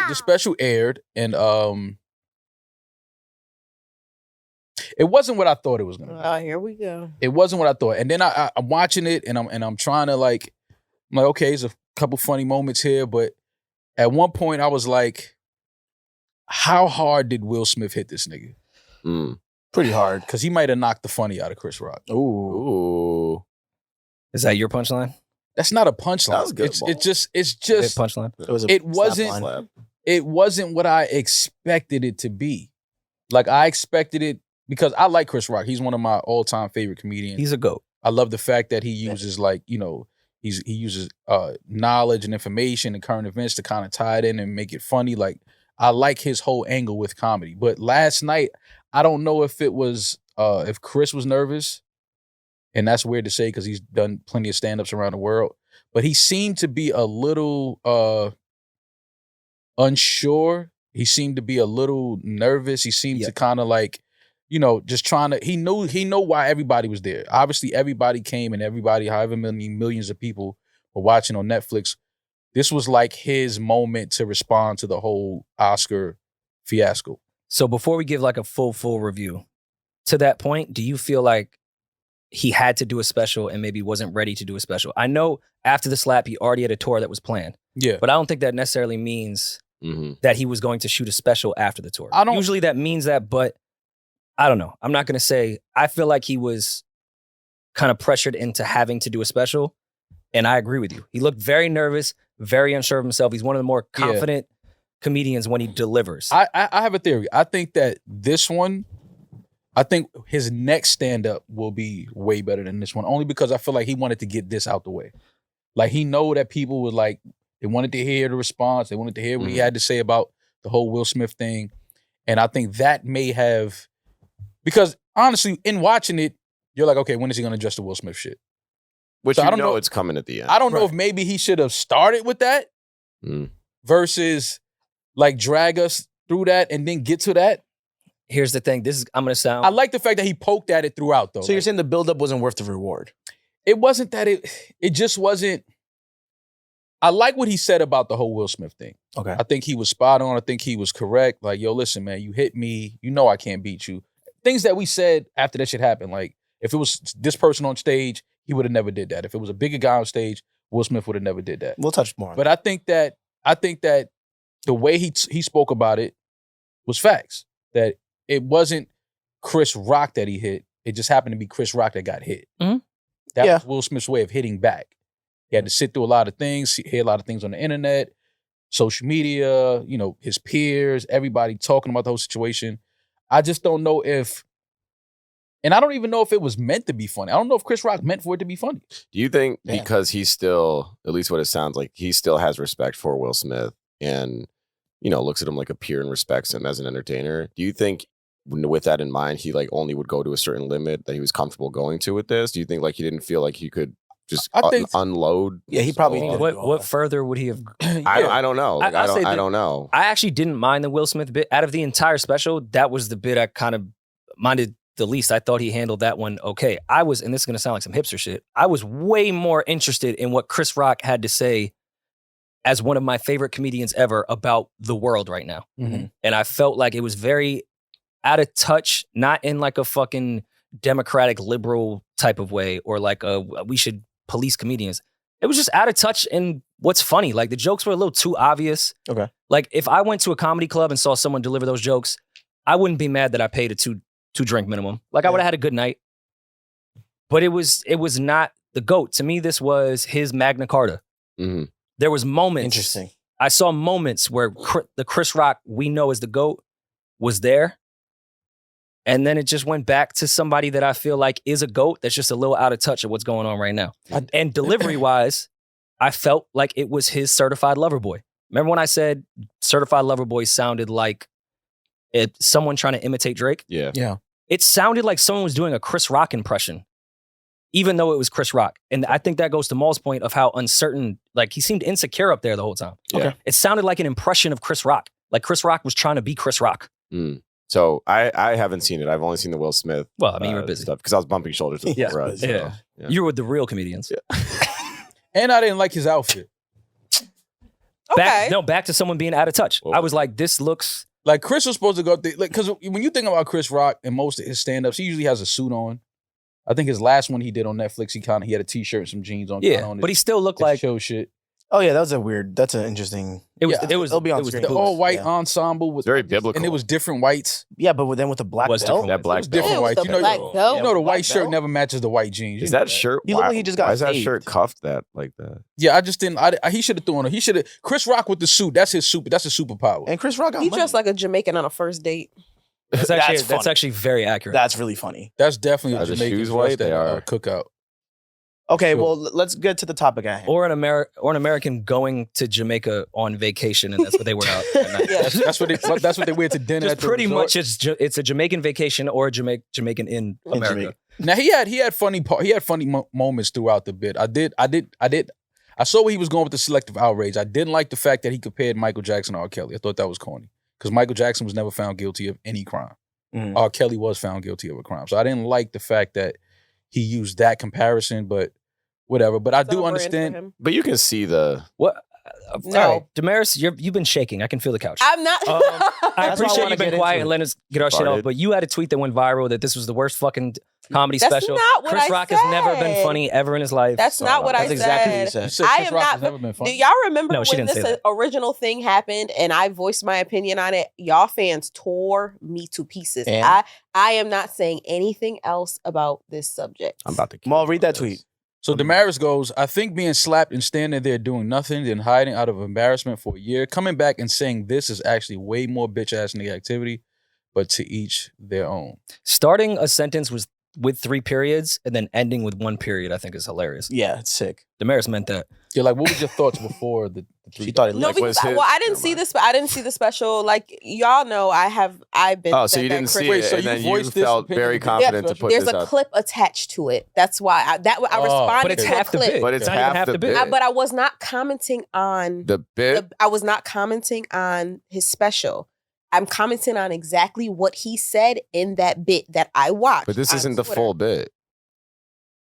the special aired, and it wasn't what I thought it was gonna be. Oh, here we go. It wasn't what I thought. And then I'm watching it, and I'm trying to like, I'm like, okay, there's a couple funny moments here, but at one point I was like, how hard did Will Smith hit this nigga? Pretty hard. Because he might have knocked the funny out of Chris Rock. Ooh. Is that your punchline? That's not a punchline. That was good. It's just Punchline. it wasn't what I expected it to be. Like I expected it because I like Chris Rock. He's one of my all-time favorite comedians. He's a GOAT. I love the fact that he uses like, you know, he uses knowledge and information and current events to kind of tie it in and make it funny. Like I like his whole angle with comedy. But last night, I don't know if it was if Chris was nervous, and that's weird to say because he's done plenty of stand-ups around the world, but he seemed to be a little unsure. He seemed to be a little nervous. He seemed to kind of like, you know, just trying to, he knew why everybody was there. Obviously, everybody came, and everybody, however many millions of people were watching on Netflix. This was like his moment to respond to the whole Oscar fiasco. So before we give like a full review, to that point, do you feel like he had to do a special and maybe wasn't ready to do a special? I know after the slap, he already had a tour that was planned. Yeah. But I don't think that necessarily means that he was going to shoot a special after the tour. Usually that means that, but I don't know. I'm not going to say. I feel like he was kind of pressured into having to do a special. And I agree with you. He looked very nervous, very unsure of himself. He's one of the more confident comedians when he delivers. I have a theory. I think that this one, I think his next stand-up will be way better than this one, only because I feel like he wanted to get this out the way. Like he know that people would like, they wanted to hear the response. They wanted to hear what he had to say about the whole Will Smith thing. And I think that may have, because honestly, in watching it, you're like, okay, when is he going to address the Will Smith shit? Which so I don't know it's coming at the end. I don't know if maybe he should have started with that versus like drag us through that and then get to that. Here's the thing. I'm going to sound. I like the fact that he poked at it throughout though. So you're saying the buildup wasn't worth the reward? It wasn't that it just wasn't. I like what he said about the whole Will Smith thing. Okay. I think he was spot on. I think he was correct. Like, yo, listen, man, you hit me. You know I can't beat you. Things that we said after that shit happened. Like, if it was this person on stage, he would have never did that. If it was a bigger guy on stage, Will Smith would have never did that. We'll touch more on But I think that the way he spoke about it was facts. That it wasn't Chris Rock that he hit. It just happened to be Chris Rock that got hit. Mm-hmm. That was Will Smith's way of hitting back. He had to sit through a lot of things, hear a lot of things on the internet, social media, you know, his peers, everybody talking about the whole situation. I just don't know if, and I don't even know if it was meant to be funny. I don't know if Chris Rock meant for it to be funny. Do you think because he's still, at least what it sounds like, he still has respect for Will Smith and, you know, looks at him like a peer and respects him as an entertainer? Do you think with that in mind, he like only would go to a certain limit that he was comfortable going to with this? Do you think like he didn't feel like he could just unload? Yeah, he probably did. What further would he have? I don't know. Like, I don't know. I actually didn't mind the Will Smith bit. Out of the entire special, that was the bit I kind of minded the least. I thought he handled that one okay. I was, and this is going to sound like some hipster shit, I was way more interested in what Chris Rock had to say as one of my favorite comedians ever about the world right now. Mm-hmm. And I felt like it was very out of touch, not in like a fucking democratic liberal type of way or like we should police comedians. It was just out of touch in what's funny. Like the jokes were a little too obvious. Okay. Like if I went to a comedy club and saw someone deliver those jokes, I wouldn't be mad that I paid a two drink minimum. Like I would have had a good night. But it was not the GOAT. To me, this was his Magna Carta. Mm-hmm. There was moments. Interesting. I saw moments where the Chris Rock we know as the GOAT was there. And then it just went back to somebody that I feel like is a GOAT that's just a little out of touch of what's going on right now. And delivery-wise, I felt like it was his Certified Lover Boy. Remember when I said Certified Lover Boy sounded like someone trying to imitate Drake? Yeah. It sounded like someone was doing a Chris Rock impression, even though it was Chris Rock. And I think that goes to Maul's point of how uncertain, like he seemed insecure up there the whole time. Yeah. Okay. It sounded like an impression of Chris Rock. Like Chris Rock was trying to be Chris Rock. Mm. So I haven't seen it. I've only seen the Will Smith. Well, I mean, you were busy stuff because I was bumping shoulders with Rudd. So, yeah. You were with the real comedians. Yeah. And I didn't like his outfit. Back to someone being out of touch. I was like, this looks like Chris was supposed to go because when you think about Chris Rock and most of his stand-ups, he usually has a suit on. I think his last one he did on Netflix, he had a t-shirt and some jeans on. Yeah, but he still looked like show shit. Oh yeah, that's an interesting. It'll be on screen. The all white ensemble was very biblical, and it was different whites. Yeah, but then with the black belt, that black belt, different whites. You know the white shirt never matches the white jeans. Is that shirt? You look like he just got. Why is that shirt cuffed that like that? Yeah, I just didn't. He should have thrown it. He should have. Chris Rock with the suit. That's his super. That's his superpower. And Chris Rock, he dressed like a Jamaican on a first date. That's actually very accurate. That's really funny. That's definitely a Jamaican shoes white. They are cookout. Okay, well, let's get to the topic at hand. Or an American going to Jamaica on vacation, and that's what they wear out at night. That's what they wear to dinner. Just pretty much, it's a Jamaican vacation or a Jamaican in America. Now he had funny moments throughout the bit. I saw where he was going with the selective outrage. I didn't like the fact that he compared Michael Jackson to R. Kelly. I thought that was corny because Michael Jackson was never found guilty of any crime. R. Kelly was found guilty of a crime, so I didn't like the fact that he used that comparison, but whatever. But I do understand. But you can see the what. No, all right, Demaris, you've been shaking. I can feel the couch. I'm not. I appreciate you being quiet and letting us get our shit off. But you had a tweet that went viral that this was the worst fucking comedy special. Not what Chris I Rock said. has never been funny ever in his life. That's not what I said. Exactly what you said. I Chris am Rock not. has never been funny. Do y'all remember No, she when didn't say this original thing happened and I voiced my opinion on it? Y'all fans tore me to pieces. And? I am not saying anything else about this subject. I'm about to. Mal, read that tweet. So Demaris goes, I think being slapped and standing there doing nothing, then hiding out of embarrassment for a year, coming back and saying this is actually way more bitch-ass nigga activity, but to each their own. Starting a sentence with 3 periods and then ending with 1 period, I think is hilarious. Yeah, it's sick. Demaris meant that. You're like, what was your thoughts before the 3? She thought it No, like, because I didn't see this. I didn't see the special. Like y'all know, I've been. Oh, so you didn't see Wait, it, so and you then you voiced this felt opinion very in the confident to special? put There's this a out. clip attached to it. That's why I responded but it's to half a the clip. bit. But it's not even half half the the bit. bit. But I was not commenting on The bit. I was not commenting on his special. I'm commenting on exactly what he said in that bit that I watched. But this on isn't the Twitter. full bit.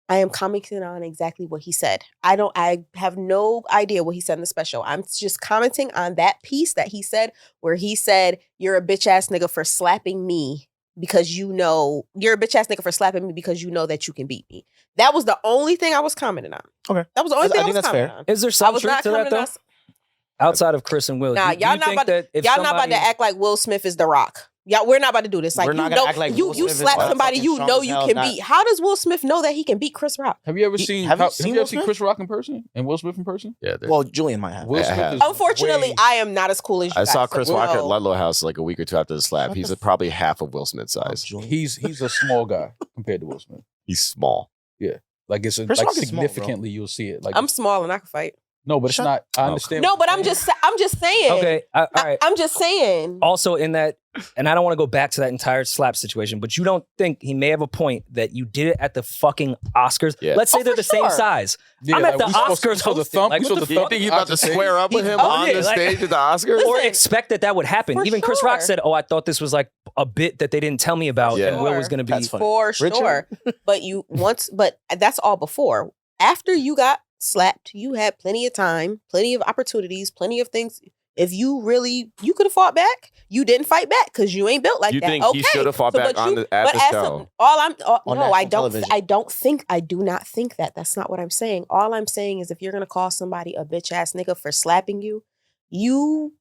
I am commenting on exactly what he said. I have no idea what he said in the special. I'm just commenting on that piece that he said where he said, you're a bitch ass nigga for slapping me because you're a bitch ass nigga for slapping me because you know that you can beat me. That was the only thing I was commenting on. Okay. That was the only thing I think was that's commenting fair. on. Is there I some was truth not to that commenting though? on. Outside of Chris and Will, Nah, do you think that if y'all not about to act like Will Smith is The Rock. Yeah, we're not about to do this. Like We're not gonna act like you Will Smith is slap like somebody fucking you strong know as you hell, can not- beat. How does Will Smith know that he can beat Chris Rock? Have you ever seen have you have seen you Will ever seen Smith? Chris Rock in person and Will Smith in person? Yeah. Well, Julian might have. Will I Smith have. is Unfortunately, way- I am not as cool as you I saw guys, so Chris Rock at no. Ludlow House like a week or 2 after the slap. What He's the probably half of Will Smith's size. Julian. he's a small guy compared to Will Smith. He's small. Like Chris like Rock is small, bro. significantly you'll see it. Like I'm small and I can fight. no, but it's Shut- not. I understand. No, what but you're I'm saying. just saying. Okay, all right. I'm just saying. Also in that, and I don't want to go back to that entire slap situation, but you don't think he may have a point that you did it at the fucking Oscars? Yeah. Let's say Oh, they're for the same sure. size. Yeah, I'm at the we supposed to- Oscars we saw the hosting. thump. Like, We what saw the the You thump. think you about to square up with him Oh, on yeah, the like- stage at the Oscars? Or Listen. expect that would happen. For Even Chris Rock sure. said, "Oh, I thought this was like a bit that they didn't tell me about, Yeah. and Will was going to be." That's funny. For Richard? sure. But that's all before. After you got slapped, you had plenty of time, plenty of opportunities, plenty of things. If you could have fought back. You didn't fight back because you ain't built like You that. think Okay. he should have fought back but at the as show? On no, national I don't. television. I do not think that. That's not what I'm saying. All I'm saying is if you're gonna call somebody a bitch ass nigga for slapping you, you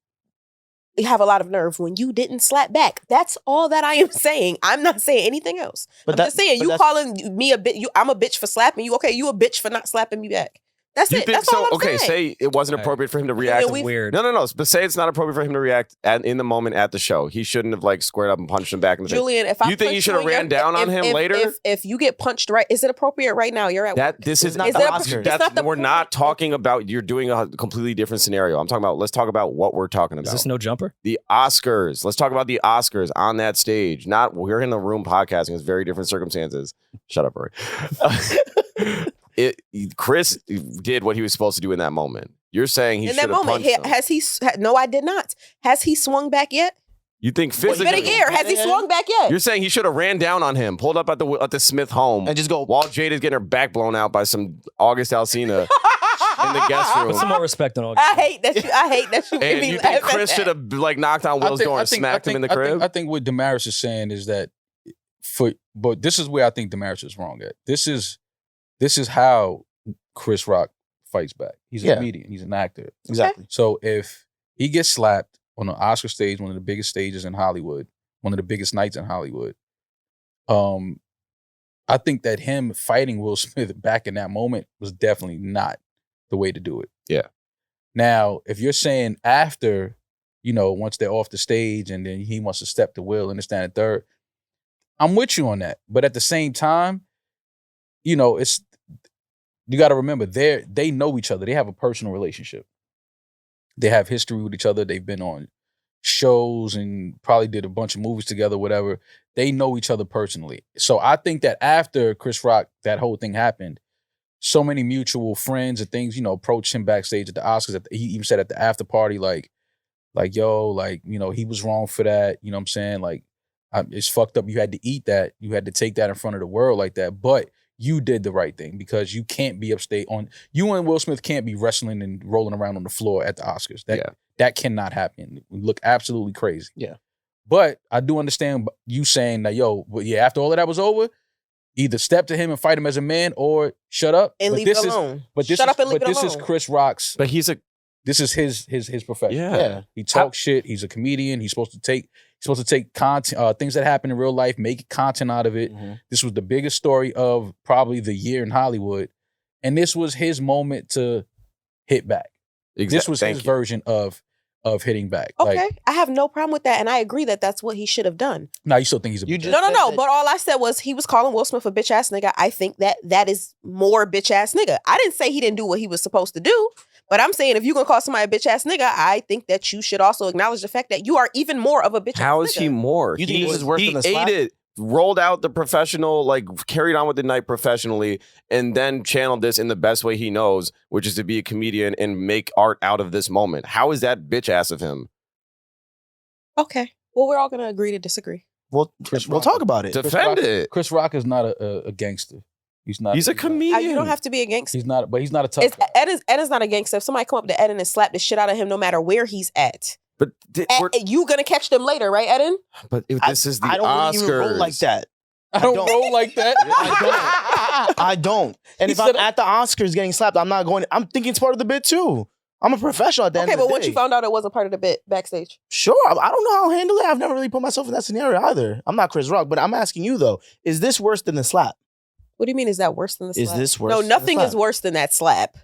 have a lot of nerve when you didn't slap back. That's all that I am saying. I'm not saying anything else. I'm just saying you calling me a bitch. I'm a bitch for slapping you. Okay, you a bitch for not slapping me back. That's You it. think That's so? all I'm Okay, saying. say it wasn't appropriate for him to react. we- Weird. No. But say it's not appropriate for him to react in the moment at the show. He shouldn't have like squared up and punched him back in the face. Julian, if I You think you punch should have in your- ran down on him later? If you get punched right, is it appropriate right now? You're at That work. this is not Is the it a- Oscars. it's not the we're point. not talking about. You're doing a completely different scenario. I'm talking about. Let's talk about what we're talking about. Is this no jumper? The Oscars. Let's talk about the Oscars on that stage. Not we're in the room podcasting. It's very different circumstances. Shut up, Rory. Chris did what he was supposed to do in that moment. You're saying he In should that have moment, punched him. no, I did not. Has he swung back yet? You think It's been a physically? year. Has he swung back yet? You're saying he should have ran down on him, pulled up at the Smith home, And just go. while Jada's getting her back blown out by some August Alsina. in the guest room. Put some more respect on August. I hate that you made And me you laugh think at Chris that. should have like knocked on Will's door and smacked him in the crib? I think what Demaris is saying is that but this is where I think Demaris is wrong at. This is how Chris Rock fights back. He's a comedian. He's an actor. Exactly. So if he gets slapped on the Oscar stage, one of the biggest stages in Hollywood, one of the biggest nights in Hollywood, I think that him fighting Will Smith back in that moment was definitely not the way to do it. Yeah. Now, if you're saying after, once they're off the stage and then he wants to step to Will and this, that, and third, I'm with you on that. But at the same time, you got to remember, they know each other. They have a personal relationship. They have history with each other. They've been on shows and probably did a bunch of movies together, whatever. They know each other personally. So I think that after Chris Rock, that whole thing happened, so many mutual friends and things, approached him backstage at the Oscars. He even said at the after party, he was wrong for that. You know what I'm saying? Like, it's fucked up. You had to eat that. You had to take that in front of the world like that. But you did the right thing because you can't be upstate you and Will Smith can't be wrestling and rolling around on the floor at the Oscars. That cannot happen. We look absolutely crazy. Yeah. But I do understand you saying that, after all of that was over, either step to him and fight him as a man or shut up. And leave it alone. Shut up and leave it alone. This is Chris Rock's. But this is his profession. Yeah. He talks shit. He's a comedian. He's supposed to take content, things that happen in real life, make content out of it. Mm-hmm. This was the biggest story of probably the year in Hollywood. And this was his moment to hit back. This was his version of hitting back. Okay. I have no problem with that. And I agree that that's what he should have done. Now you still think he's a bitch? No. But all I said was he was calling Will Smith a bitch ass nigga. I think that is more bitch ass nigga. I didn't say he didn't do what he was supposed to do. But I'm saying if you're going to call somebody a bitch ass nigga, I think that you should also acknowledge the fact that you are even more of a bitch ass nigga. How is he more? You think this is worse than the slap? He ate it, rolled out the professional, carried on with the night professionally, and then channeled this in the best way he knows, which is to be a comedian and make art out of this moment. How is that bitch ass of him? Okay. Well, we're all going to agree to disagree. We'll talk about it. Defend it. Chris Rock is not a gangster. He's not. He's a comedian. You don't have to be a gangster. He's not a tough guy. Eddin's not a gangster. If somebody come up to Eddin and slap the shit out of him, no matter where he's at, but you gonna catch them later, right, Eddin? But if this is the Oscars. I don't even roll like that. I don't roll like that. I don't. And if I'm at the Oscars getting slapped, I'm not going. I'm thinking it's part of the bit too. I'm a professional at the end of the day. Okay, but once you found out it wasn't part of the bit backstage. Sure. I don't know how to handle it. I've never really put myself in that scenario either. I'm not Chris Rock, but I'm asking you though, is this worse than the slap? What do you mean, is that worse than the slap? Is this worse? No, nothing is worse than that slap.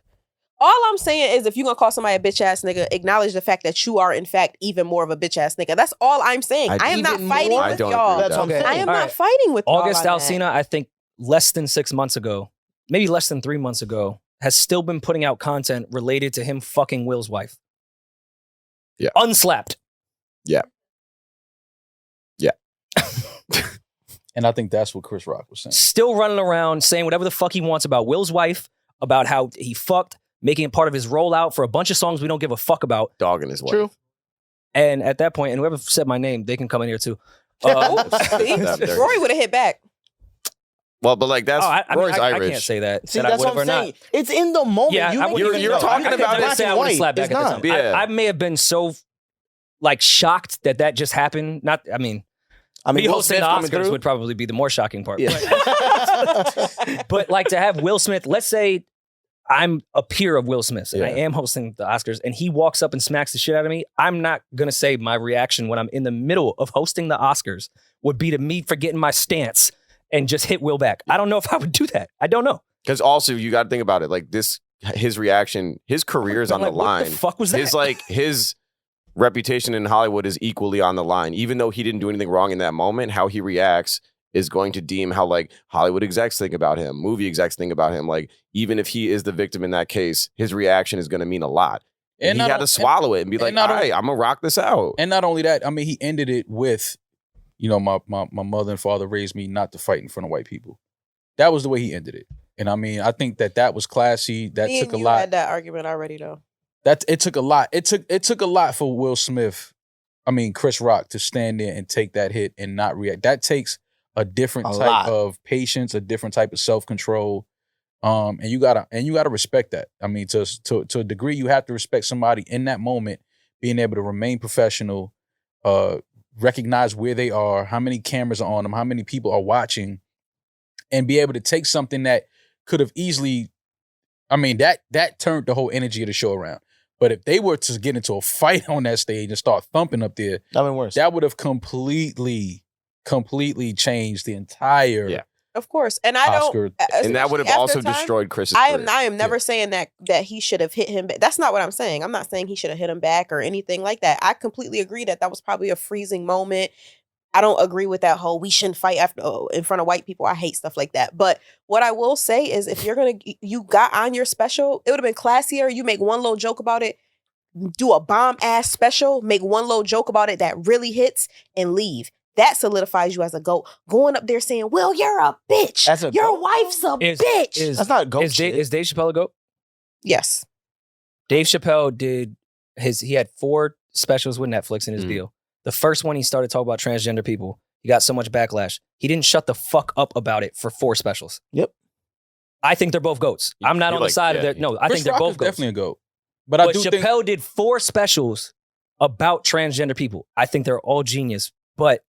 All I'm saying is if you're going to call somebody a bitch ass nigga, acknowledge the fact that you are, in fact, even more of a bitch ass nigga. That's all I'm saying. I am not fighting with y'all. That's okay. I am not fighting with y'all. August Alsina, I think less than 6 months ago, maybe less than 3 months ago, has still been putting out content related to him fucking Will's wife. Yeah. Unslapped. Yeah. Yeah. And I think that's what Chris Rock was saying. Still running around saying whatever the fuck he wants about Will's wife, about how he fucked, making it part of his rollout for a bunch of songs we don't give a fuck about. Dogging his wife. True. And at that point, and whoever said my name, they can come in here too. Rory would have hit back. Well, but that's Rory's I Irish. can't say that. See, that's what I'm saying. It's in the moment. Yeah, you're talking about black and white. Slap back at the time. Yeah. I may have been so shocked that just happened. Me hosting the Oscars would probably be the more shocking part. Yeah. But to have Will Smith, let's say I'm a peer of Will Smith's and I am hosting the Oscars and he walks up and smacks the shit out of me, I'm not going to say my reaction when I'm in the middle of hosting the Oscars would be to me forgetting my stance and just hit Will back. I don't know if I would do that. I don't know. Because also you got to think about it. His reaction, his career is on the line. What the fuck was that? His reputation in Hollywood is equally on the line. Even though he didn't do anything wrong in that moment, how he reacts is going to deem how Hollywood execs think about him, movie execs think about him. Even if he is the victim in that case, his reaction is going to mean a lot. And he had to swallow it and be like, all right, I'm going to rock this out. And not only that, he ended it with, my mother and father raised me not to fight in front of white people. That was the way he ended it. And I think that was classy. That took a lot. You had that argument already though. It took a lot. It took a lot for Will Smith, Chris Rock, to stand there and take that hit and not react. That takes a different type of patience, a different type of self-control. And you gotta respect that. I mean, to a degree, you have to respect somebody in that moment, being able to remain professional, recognize where they are, how many cameras are on them, how many people are watching, and be able to take something that could have easily, I mean, that turned the whole energy of the show around. But if they were to get into a fight on that stage and start thumping up there, That'd be worse. that would have completely changed the entire Of course. And I Oscar. don't, And that would have after also time, destroyed Chris's I career. am never saying that he should have hit him back. That's not what I'm saying. I'm not saying he should have hit him back or anything like that. I completely agree that was probably a freezing moment. I don't agree with that whole we shouldn't fight in front of white people. I hate stuff like that. But what I will say is if you got on your special, it would have been classier. You make one little joke about it, do a bomb ass special, make one little joke about it that really hits and leave. That solidifies you as a GOAT. Going up there saying, "Well, you're a bitch. That's a Your GOAT? wife's a bitch." That's not GOAT Is shit. Dave Chappelle a GOAT? Yes. Dave Chappelle did he had 4 specials with Netflix in his deal. The first one he started talking about transgender people. He got so much backlash. He didn't shut the fuck up about it for 4 specials. Yep. I think they're both GOATs. I'm not You're on the like, side of yeah, that. No, I Chris think they're Rock both is GOATs. definitely a GOAT. But I But do Chappelle think did 4 specials about transgender people. I think they're all genius. But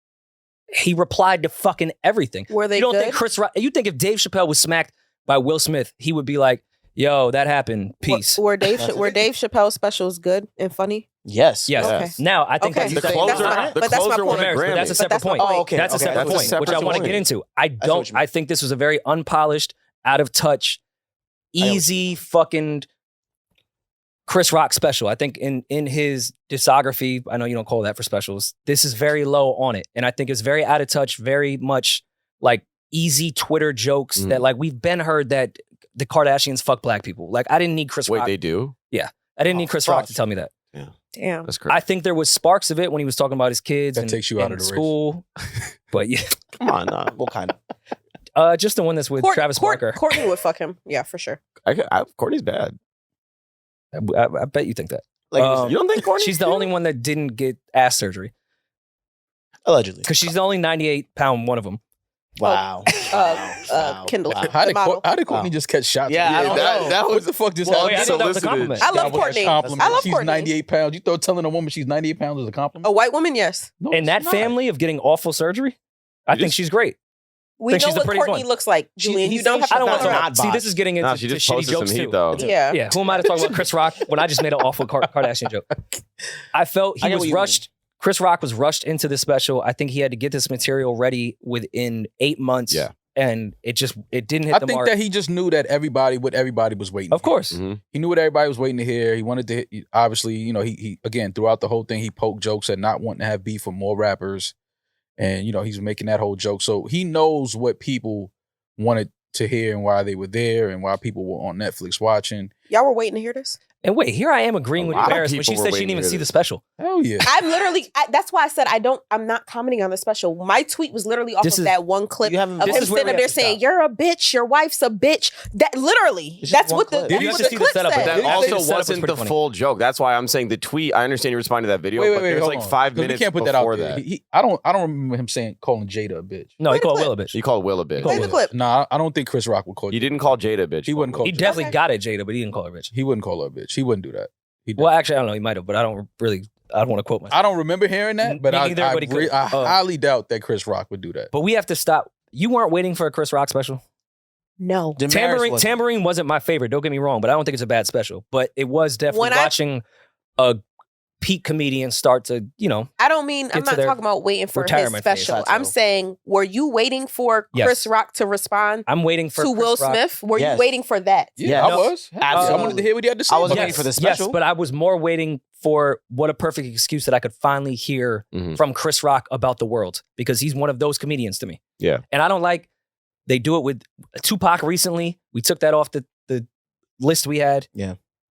he replied to fucking everything. Were they You don't good? think Chris Rock? You think if Dave Chappelle was smacked by Will Smith, he would be like, "Yo, that happened. Peace." Were Dave Chappelle's specials good and funny? Yes. Yes. Okay. Now I think Okay. that's The That's closer, not- the but that's my closer won a point. Demaris, but that's a Grammy. separate that's my point. point. Oh, okay. That's a okay. separate That's a point, which I separate want to point. get into. I what don't. you mean. I think this was a very unpolished, out of touch, easy fucking Chris Rock special. I think in his discography, I know you don't call that for specials. This is very low on it, and I think it's very out of touch, very much like easy Twitter jokes that like we've been heard that the Kardashians fuck black people. Like I didn't need Chris Wait, Rock. they do? I didn't need Chris Rock to tell me that. Damn. That's crazy. I think there was sparks of it when he was talking about his kids That and, takes you out and of the race. school. But yeah, Come on. What kind of? just the one that's with Travis Barker. Courtney would fuck him. Yeah, for sure. Courtney's bad. I bet you think that. Like, You don't think Courtney? She's the only one that didn't get ass surgery allegedly. because she's the only 98-pound one of them. Wow. Kendall. Wow. how did model. Courtney just catch shots? Yeah, I don't know. that What was the fuck just Well, happened? I thought that was a solicited. compliment. I love That was a Courtney. compliment. I love She's Courtney. 98 pounds. You thought telling a woman she's 98 pounds is a compliment? A white woman, yes. No, In it's that not. family of getting awful surgery, I think just- she's great. We Think know she's the what prettiest Courtney one. looks like, Julian. You don't have to I don't want to front talk her. about. See, this is getting into No, she to just shitty posted some jokes heat too. though. Yeah. Yeah, who am I to talk about Chris Rock when I just made an awful Kardashian joke? I felt I he get was what you rushed. Chris Rock was rushed into the special. I think he had to get this material ready within 8 months. Yeah. And it didn't hit I the think mark. that he just knew that what everybody was waiting. Of to hear. course. Mhm. He knew what everybody was waiting to hear. He wanted to hit, obviously, you know, he again throughout the whole thing he poked jokes at not wanting to have beef with more rappers, and you know he's making that whole joke. So he knows what people wanted to hear and why they were there and why people were on Netflix watching. Y'all were waiting to hear this? And wait, here I am agreeing A with lot of Demaris, but people she were said she waiting didn't even to see hear the this. special. Hell yeah! That's why I said I'm not commenting on the special. My tweet was literally off This of is- that one clip You haven't- of This him is where sitting we up there have to saying, stop. "You're a bitch, your wife's a bitch." That literally, It's just that's one what the clip. that's You what should the see the clip setup, but said. that That I think also the setup was wasn't pretty the funny. full joke. That's why I'm saying the tweet. I understand you responded to that video, but there's hold like on. 5 'Cause minutes we can't put that out before there. that. I don't remember him calling Jada a bitch. No, he Play the called clip. Will a bitch. You called Will a bitch. Play the clip. Nah, I don't think Chris Rock would call. You didn't call Jada a bitch. He wouldn't call He Jada. definitely Okay. got at Jada, but he didn't call her a bitch. He wouldn't call her a bitch. He wouldn't do that. He Well, actually, I don't know. He might have, but I don't want to quote myself. I don't remember hearing that, but Me I neither, but he could. highly doubt that Chris Rock would do that. But we have to stop. You weren't waiting for a Chris Rock special? No. Demaris Tambourine wasn't my favorite. Don't get me wrong, but I don't think it's a bad special. But it was definitely When I- watching a peak comedian start to, I don't mean, I'm Get to not their talking about waiting for his retirement phase. special. Plateau. I'm saying, were you waiting for Yes. Chris Rock to respond I'm waiting for to Chris Will Rock. Smith? Were Yes. you waiting for that? Yeah, Yes. I No, was. I wanted absolutely. to hear what he had to say. I was about waiting it. for the special. Yes, but I was more waiting for what a perfect excuse that I could finally hear Mhm. from Chris Rock about the world, because he's one of those comedians to me. Yeah. And I don't like, they do it with Tupac recently. We took that off the list we had. Yeah.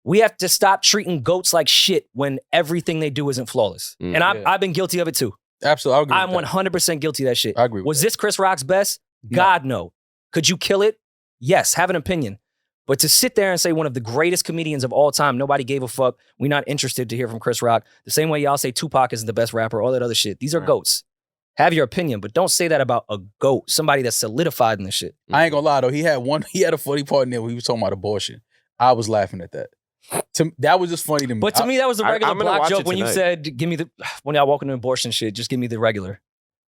We have to stop treating goats like shit when everything they do isn't flawless. Mm. And Yeah. I've been guilty of it too. Absolutely, I agree. I'm with that. 100% guilty of that shit. I agree with Was that. this Chris Rock's best? No. God, no. Could you kill it? Yes, have an opinion. But to sit there and say one of the greatest comedians of all time, nobody gave a fuck, we're not interested to hear from Chris Rock, the same way y'all say Tupac isn't the best rapper, all that other shit. These are Right. goats. Have your opinion, but don't say that about a GOAT, somebody that's solidified in the shit. I ain't gonna lie though. He had a funny part in there where he was talking about abortion. I was laughing at that. That was just funny to me. But to me, that was a regular I'm gonna block watch joke it when you tonight. said, when y'all walking an abortion shit, just give me the regular.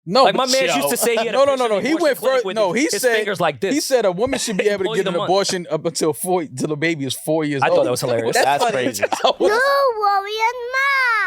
No, Like my but man yo. used to say he had a No. picture of the He abortion went clinic further. with No, he his said fingers like this. He said a woman should be able to Employee get of an the month. abortion up until the baby is 4 years I old. thought that was hilarious. That's crazy. I was- NewRoryAndMal.